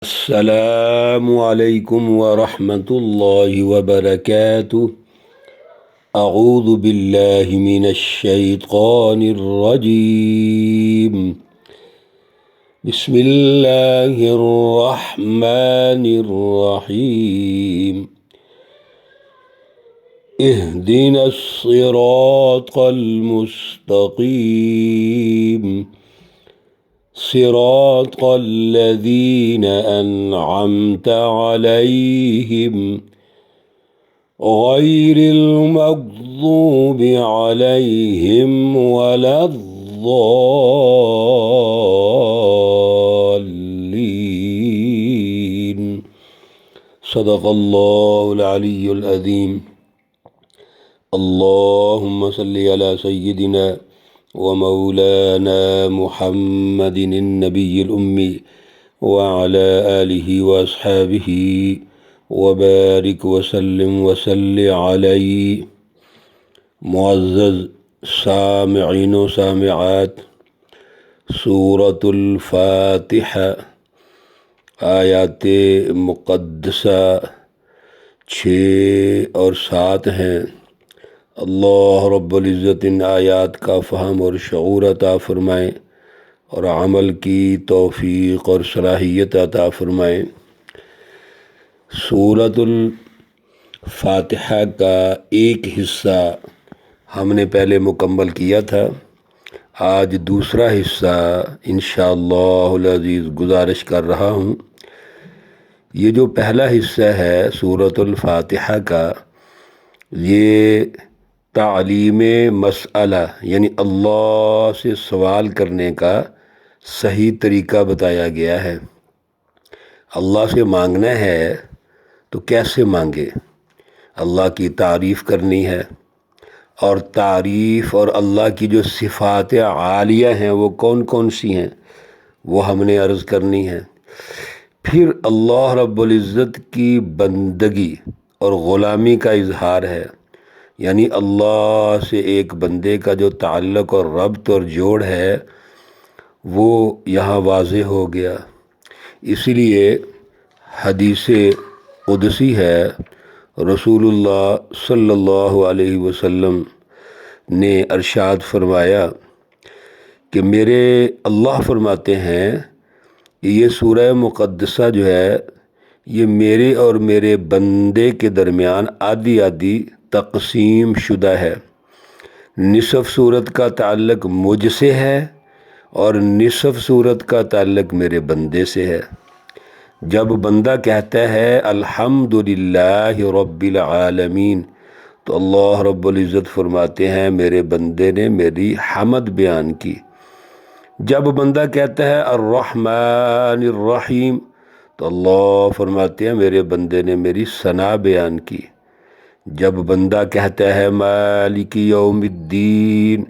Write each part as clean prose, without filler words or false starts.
السلام علیکم ورحمۃ اللہ وبرکاتہ۔ اعوذ باللہ من الشیطان الرجیم۔ بسم اللہ الرحمن الرحیم۔ اہدنا الصراط المستقیم صراط الذین انعمت علیہم غیر المغضوب علیہم ولا الضالین۔ صدق اللہ العلی العظیم۔ اللہم صلی علی سیدنا ومولانا محمد النبی الأمی وعلى آلہ واصحابہ وبارک وسلم وصلی علیہ۔ معزز سامعین و سامعات، سورۃ الفاتحہ آیات مقدسہ 6 اور 7 ہیں۔ اللہ رب العزت ان آیات کا فہم اور شعور عطا فرمائیں اور عمل کی توفیق اور صلاحیت عطا فرمائیں۔ سورۃ الفاتحہ کا ایک حصہ ہم نے پہلے مکمل کیا تھا، آج دوسرا حصہ انشاءاللہ العزیز گزارش کر رہا ہوں۔ یہ جو پہلا حصہ ہے سورۃ الفاتحہ کا، یہ تعلیم مسئلہ یعنی اللہ سے سوال کرنے کا صحیح طریقہ بتایا گیا ہے۔ اللہ سے مانگنا ہے تو کیسے مانگے؟ اللہ کی تعریف کرنی ہے، اور تعریف اور اللہ کی جو صفات عالیہ ہیں وہ کون کون سی ہیں وہ ہم نے عرض کرنی ہے۔ پھر اللہ رب العزت کی بندگی اور غلامی کا اظہار ہے، یعنی اللہ سے ایک بندے کا جو تعلق اور ربط اور جوڑ ہے وہ یہاں واضح ہو گیا۔ اسی لیے حدیث قدسی ہے، رسول اللہ صلی اللہ علیہ وسلم نے ارشاد فرمایا کہ میرے اللہ فرماتے ہیں کہ یہ سورہ مقدسہ جو ہے یہ میرے اور میرے بندے کے درمیان آدھی آدھی تقسیم شدہ ہے۔ نصف صورت کا تعلق مجھ سے ہے اور نصف صورت کا تعلق میرے بندے سے ہے۔ جب بندہ کہتا ہے الحمدللہ رب العالمین تو اللہ رب العزت فرماتے ہیں میرے بندے نے میری حمد بیان کی۔ جب بندہ کہتا ہے الرحمن الرحیم تو اللہ فرماتے ہیں میرے بندے نے میری ثنا بیان کی۔ جب بندہ کہتا ہے مالک یوم الدین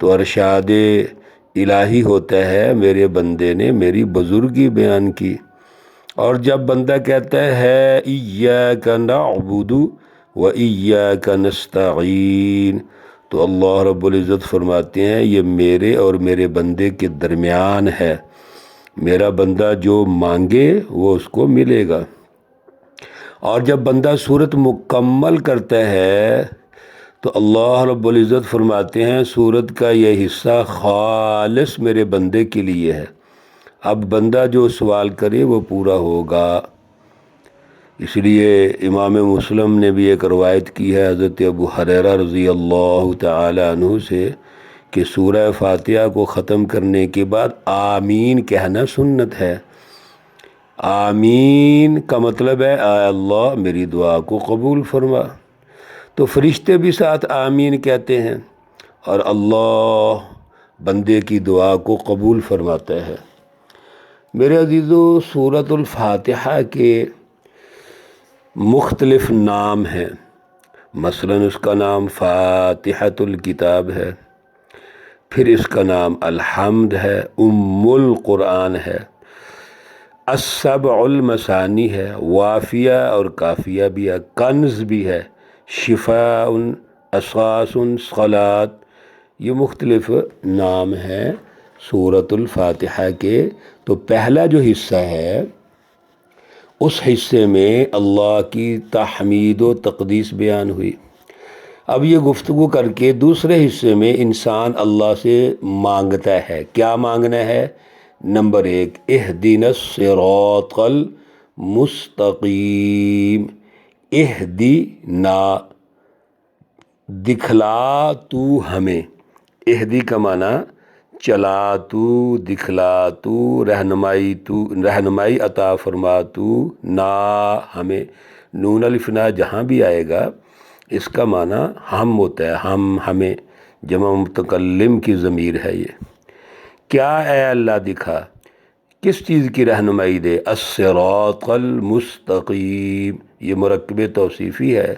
تو ارشاد الہی ہوتا ہے میرے بندے نے میری بزرگی بیان کی۔ اور جب بندہ کہتا ہے ایاک نعبد و ایاک نستعین تو اللہ رب العزت فرماتے ہیں یہ میرے اور میرے بندے کے درمیان ہے، میرا بندہ جو مانگے وہ اس کو ملے گا۔ اور جب بندہ صورت مکمل کرتا ہے تو اللہ رب العزت فرماتے ہیں صورت کا یہ حصہ خالص میرے بندے کے لیے ہے، اب بندہ جو سوال کرے وہ پورا ہوگا۔ اس لیے امام مسلم نے بھی ایک روایت کی ہے حضرت ابو ہریرہ رضی اللہ تعالی عنہ سے کہ سورہ فاتحہ کو ختم کرنے کے بعد آمین کہنا سنت ہے۔ آمین کا مطلب ہے اے اللہ میری دعا کو قبول فرما، تو فرشتے بھی ساتھ آمین کہتے ہیں اور اللہ بندے کی دعا کو قبول فرماتا ہے۔ میرے عزیزو، سورۃ الفاتحہ کے مختلف نام ہیں، مثلاً اس کا نام فاتحۃ الکتاب ہے، پھر اس کا نام الحمد ہے، ام القرآن ہے، السبع المثانی ہے، وافیہ اور کافیہ بھی ہے، کنز بھی ہے، شفاء، اساس، صلاۃ، یہ مختلف نام ہیں سورۃ الفاتحہ کے۔ تو پہلا جو حصہ ہے اس حصے میں اللہ کی تحمید و تقدیس بیان ہوئی۔ اب یہ گفتگو کر کے دوسرے حصے میں انسان اللہ سے مانگتا ہے۔ کیا مانگنا ہے؟ نمبر 1، اہدنا الصراط المستقیم، اہدنا، دکھلا تو ہمیں، اہدی کا معنی چلا تو، دکھلا تو، رہنمائی عطا فرما تو، نا ہمیں، نون الف نا جہاں بھی آئے گا اس کا معنی ہم ہوتا ہے، ہمیں، جمع متکلم کی ضمیر ہے یہ۔ کیا اے اللہ دکھا، کس چیز کی رہنمائی دے؟ الصراط المستقیم، یہ مرکب توصیفی ہے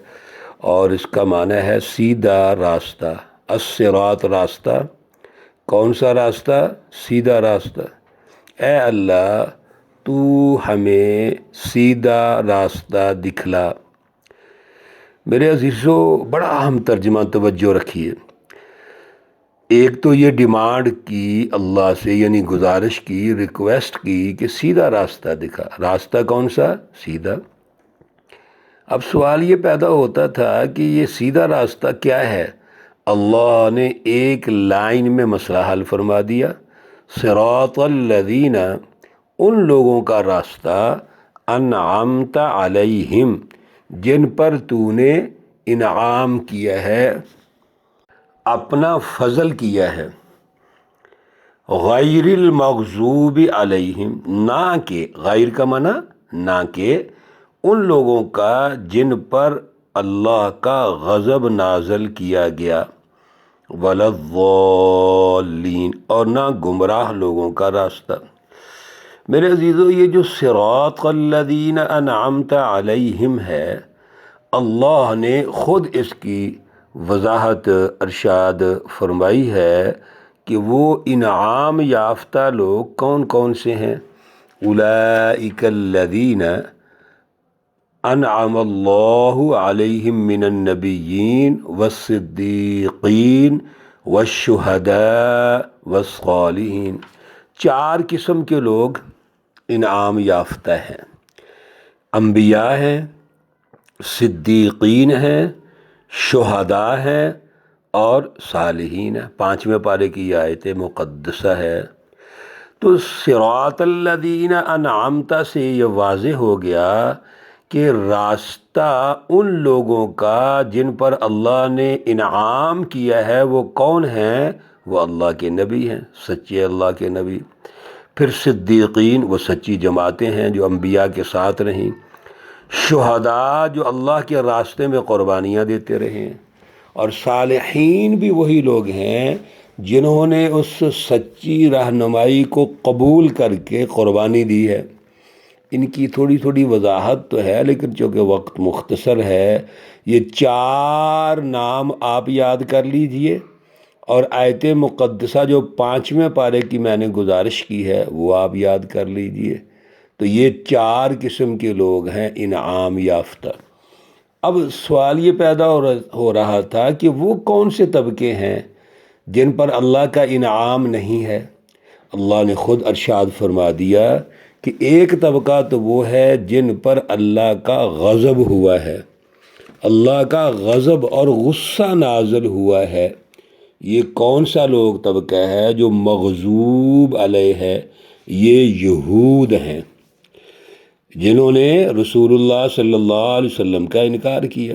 اور اس کا معنی ہے سیدھا راستہ۔ الصراط راستہ، کون سا راستہ؟ سیدھا راستہ۔ اے اللہ تو ہمیں سیدھا راستہ دکھلا۔ میرے عزیزو، بڑا اہم ترجمہ، توجہ رکھیے۔ ایک تو یہ ڈیمانڈ کی اللہ سے، یعنی گزارش کی، ریکویسٹ کی کہ سیدھا راستہ دکھا۔ راستہ کون سا؟ سیدھا۔ اب سوال یہ پیدا ہوتا تھا کہ یہ سیدھا راستہ کیا ہے؟ اللہ نے ایک لائن میں مسئلہ حل فرما دیا۔ صراط الذین، ان لوگوں کا راستہ، انعمت علیہم، جن پر تو نے انعام کیا ہے، اپنا فضل کیا ہے، غیر المغضوب علیہم، نہ کہ، غیر کا معنی نہ کہ، ان لوگوں کا جن پر اللہ کا غضب نازل کیا گیا، ولا الضالین، اور نہ گمراہ لوگوں کا راستہ۔ میرے عزیزو، یہ جو صراط الذین انعمت علیہم ہے، اللہ نے خود اس کی وضاحت ارشاد فرمائی ہے کہ وہ انعام یافتہ لوگ کون کون سے ہیں؟ اولئک الذین انعم اللہ علیہم من النبیین والصدیقین والشہداء والصالحین۔ 4 قسم کے لوگ انعام یافتہ ہیں۔ انبیاء ہیں، صدیقین ہیں، شہداء ہیں اور صالحین ہیں۔ 5ویں پارے کی یہ آیت مقدسہ ہے۔ تو صراط الذین انعمت سے یہ واضح ہو گیا کہ راستہ ان لوگوں کا جن پر اللہ نے انعام کیا ہے وہ کون ہیں؟ وہ اللہ کے نبی ہیں، سچے اللہ کے نبی۔ پھر صدیقین، وہ سچی جماعتیں ہیں جو انبیاء کے ساتھ رہیں۔ شہداء، جو اللہ کے راستے میں قربانیاں دیتے رہیں۔ اور صالحین بھی وہی لوگ ہیں جنہوں نے اس سچی رہنمائی کو قبول کر کے قربانی دی ہے۔ ان کی تھوڑی تھوڑی وضاحت تو ہے، لیکن چونکہ وقت مختصر ہے، یہ 4 نام آپ یاد کر لیجئے، اور آیت مقدسہ جو 5ویں پارے کی میں نے گزارش کی ہے وہ آپ یاد کر لیجئے۔ تو یہ 4 قسم کے لوگ ہیں انعام یافتہ۔ اب سوال یہ پیدا ہو رہا تھا کہ وہ کون سے طبقے ہیں جن پر اللہ کا انعام نہیں ہے؟ اللہ نے خود ارشاد فرما دیا کہ ایک طبقہ تو وہ ہے جن پر اللہ کا غضب ہوا ہے، اللہ کا غضب اور غصہ نازل ہوا ہے۔ یہ کون سا لوگ طبقہ ہے جو مغضوب علیہ ہے؟ یہ یہود ہیں جنہوں نے رسول اللہ صلی اللہ علیہ وسلم کا انکار کیا،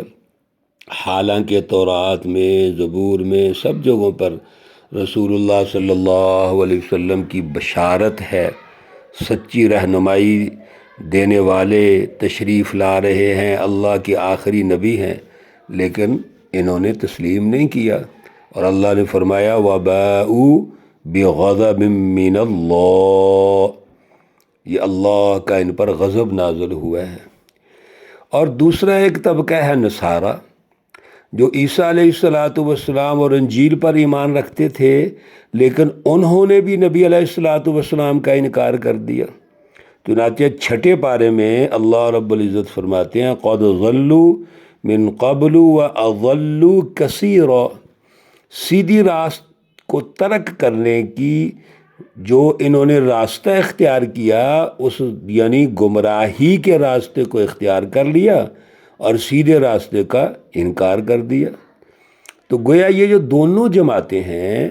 حالانکہ تورات میں، زبور میں، سب جگہوں پر رسول اللہ صلی اللہ علیہ وسلم کی بشارت ہے، سچی رہنمائی دینے والے تشریف لا رہے ہیں، اللہ کے آخری نبی ہیں، لیکن انہوں نے تسلیم نہیں کیا، اور اللہ نے فرمایا وَبَاءُوا بِغَضَبٍ مِّنَ اللَّهِ، یہ اللہ کا ان پر غضب نازل ہوا ہے۔ اور دوسرا ایک طبقہ ہے نصارہ، جو عیسیٰ علیہ السلام اور انجیل پر ایمان رکھتے تھے، لیکن انہوں نے بھی نبی علیہ السلام کا انکار کر دیا۔ چنانچہ 6 پارے میں اللہ رب العزت فرماتے ہیں قَدْ ضَلُّوا مِن قَبْلُ وَأَضَلُّوا كَثِيرًا، سیدھی راست کو ترک کرنے کی جو انہوں نے راستہ اختیار کیا اس یعنی گمراہی کے راستے کو اختیار کر لیا اور سیدھے راستے کا انکار کر دیا۔ تو گویا یہ جو دونوں جماعتیں ہیں،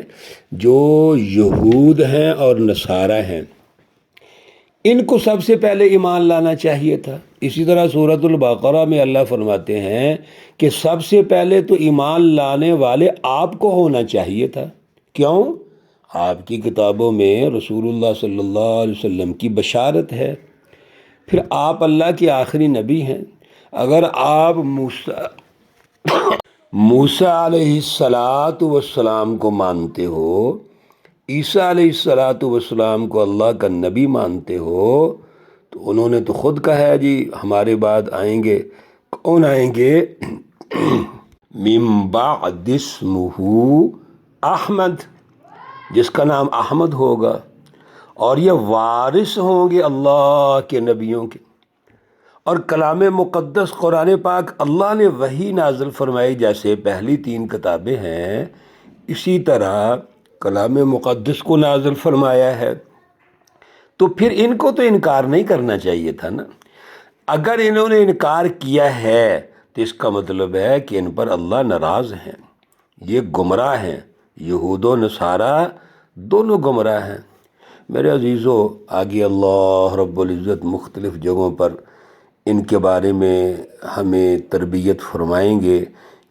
جو یہود ہیں اور نصارہ ہیں، ان کو سب سے پہلے ایمان لانا چاہیے تھا۔ اسی طرح سورۃ البقرہ میں اللہ فرماتے ہیں کہ سب سے پہلے تو ایمان لانے والے آپ کو ہونا چاہیے تھا۔ کیوں؟ آپ کی کتابوں میں رسول اللہ صلی اللہ علیہ وسلم کی بشارت ہے، پھر آپ اللہ کے آخری نبی ہیں۔ اگر آپ موسیٰ علیہ السلام کو مانتے ہو، عیسیٰ علیہ السلام کو اللہ کا نبی مانتے ہو، تو انہوں نے تو خود کہا ہے جی ہمارے بعد آئیں گے۔ کون آئیں گے؟ من بعد اسمہ احمد، جس کا نام احمد ہوگا، اور یہ وارث ہوں گے اللہ کے نبیوں کے۔ اور کلام مقدس قرآن پاک اللہ نے وحی نازل فرمائی، جیسے پہلی 3 کتابیں ہیں، اسی طرح کلام مقدس کو نازل فرمایا ہے۔ تو پھر ان کو تو انکار نہیں کرنا چاہیے تھا نا۔ اگر انہوں نے انکار کیا ہے تو اس کا مطلب ہے کہ ان پر اللہ ناراض ہیں، یہ گمراہ ہیں۔ یہود و نصارہ دونوں گمراہ ہیں۔ میرے عزیزو، آگے اللہ رب العزت مختلف جگہوں پر ان کے بارے میں ہمیں تربیت فرمائیں گے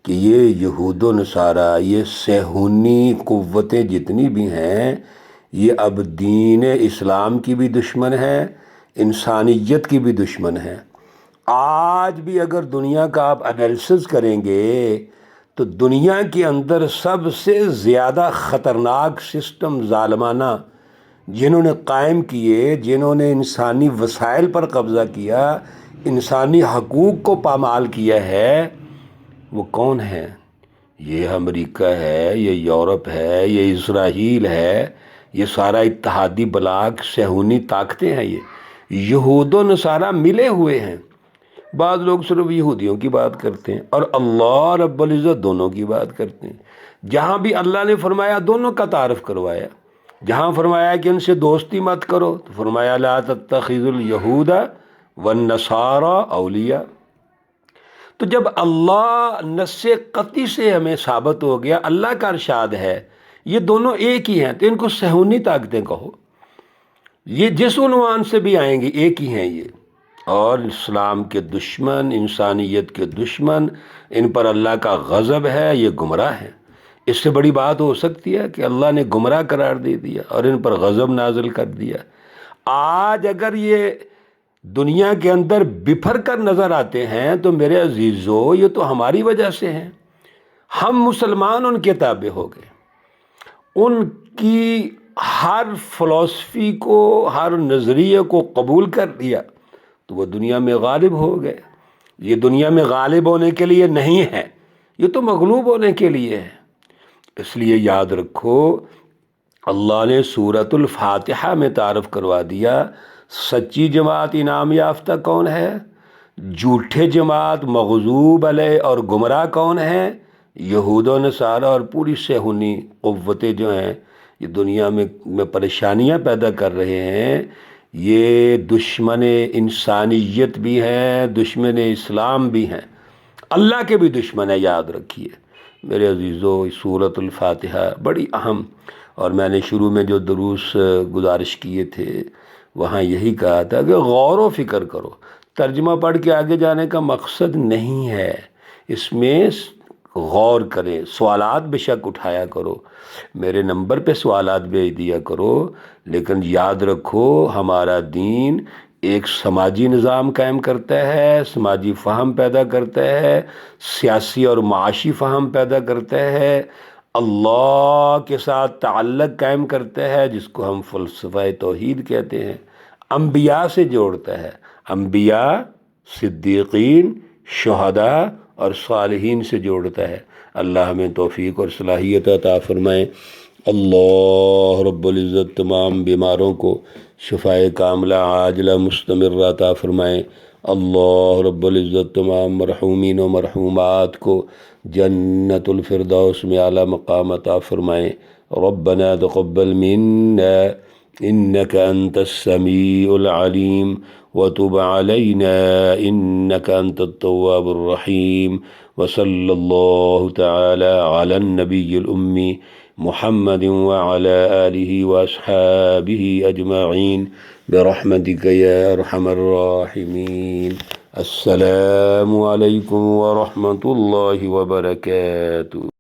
کہ یہ یہود و نصارہ، یہ صہیونی قوتیں جتنی بھی ہیں، یہ اب دین اسلام کی بھی دشمن ہیں، انسانیت کی بھی دشمن ہیں۔ آج بھی اگر دنیا کا آپ انالیسز کریں گے تو دنیا کے اندر سب سے زیادہ خطرناک سسٹم ظالمانہ جنہوں نے قائم کیے، جنہوں نے انسانی وسائل پر قبضہ کیا، انسانی حقوق کو پامال کیا ہے، وہ کون ہے؟ یہ امریکہ ہے، یہ یورپ ہے، یہ اسرائیل ہے، یہ سارا اتحادی بلاک صہیونی طاقتیں ہیں۔ یہ یہود و نصارہ ملے ہوئے ہیں۔ بعض لوگ صرف یہودیوں کی بات کرتے ہیں اور اللہ رب العزت دونوں کی بات کرتے ہیں۔ جہاں بھی اللہ نے فرمایا دونوں کا تعارف کروایا، جہاں فرمایا کہ ان سے دوستی مت کرو تو فرمایا لا تتخذوا اليہود والنصارى اولیاء۔ تو جب اللہ نص قطعی سے ہمیں ثابت ہو گیا، اللہ کا ارشاد ہے یہ دونوں ایک ہی ہیں، تو ان کو صہیونی طاقتیں کہو۔ یہ جس عنوان سے بھی آئیں گے ایک ہی ہیں یہ، اور اسلام کے دشمن، انسانیت کے دشمن، ان پر اللہ کا غضب ہے، یہ گمراہ ہیں۔ اس سے بڑی بات ہو سکتی ہے کہ اللہ نے گمراہ قرار دے دیا اور ان پر غضب نازل کر دیا۔ آج اگر یہ دنیا کے اندر بفر کر نظر آتے ہیں تو میرے عزیزو یہ تو ہماری وجہ سے ہیں۔ ہم مسلمان ان کے تابع ہو گئے، ان کی ہر فلسفی کو، ہر نظریے کو قبول کر لیا تو وہ دنیا میں غالب ہو گئے۔ یہ دنیا میں غالب ہونے کے لیے نہیں ہے، یہ تو مغلوب ہونے کے لیے ہے۔ اس لیے یاد رکھو، اللہ نے سورۃ الفاتحہ میں تعارف کروا دیا سچی جماعت انعام یافتہ کون ہے، جھوٹے جماعت مغضوب علیہ اور گمراہ کون ہے، یہود و نصارہ اور پوری صہیونی قوتیں جو ہیں یہ دنیا میں پریشانیاں پیدا کر رہے ہیں۔ یہ دشمن انسانیت بھی ہیں، دشمن اسلام بھی ہیں، اللہ کے بھی دشمن ہے، یاد رکھیے میرے عزیزو۔ سورۃ الفاتحہ بڑی اہم، اور میں نے شروع میں جو دروس گزارش کیے تھے وہاں یہی کہا تھا کہ غور و فکر کرو۔ ترجمہ پڑھ کے آگے جانے کا مقصد نہیں ہے، اس میں غور کریں، سوالات بے شک اٹھایا کرو، میرے نمبر پہ سوالات بھیج دیا کرو، لیکن یاد رکھو ہمارا دین ایک سماجی نظام قائم کرتا ہے، سماجی فہم پیدا کرتا ہے، سیاسی اور معاشی فہم پیدا کرتا ہے، اللہ کے ساتھ تعلق قائم کرتا ہے جس کو ہم فلسفہ توحید کہتے ہیں، انبیاء سے جوڑتا ہے، انبیاء، صدیقین، شہداء اور صالحین سے جوڑتا ہے۔ اللہ ہمیں توفیق اور صلاحیت عطا فرمائے۔ اللہ رب العزت تمام بیماروں کو شفائے کاملہ عاجلہ مستمرہ عطا فرمائے۔ اللہ رب العزت تمام مرحومین و مرحومات کو جنت الفردوس میں اعلیٰ مقام عطا فرمائے۔ ربنا تقبل منا إنك أنت السميع العليم وتب علينا إنك أنت التواب الرحيم وصلى الله تعالى على النبي الأمي محمد وعلى آله وأصحابه أجمعين برحمتك يا أرحم الراحمين. السلام عليكم ورحمة الله وبركاته.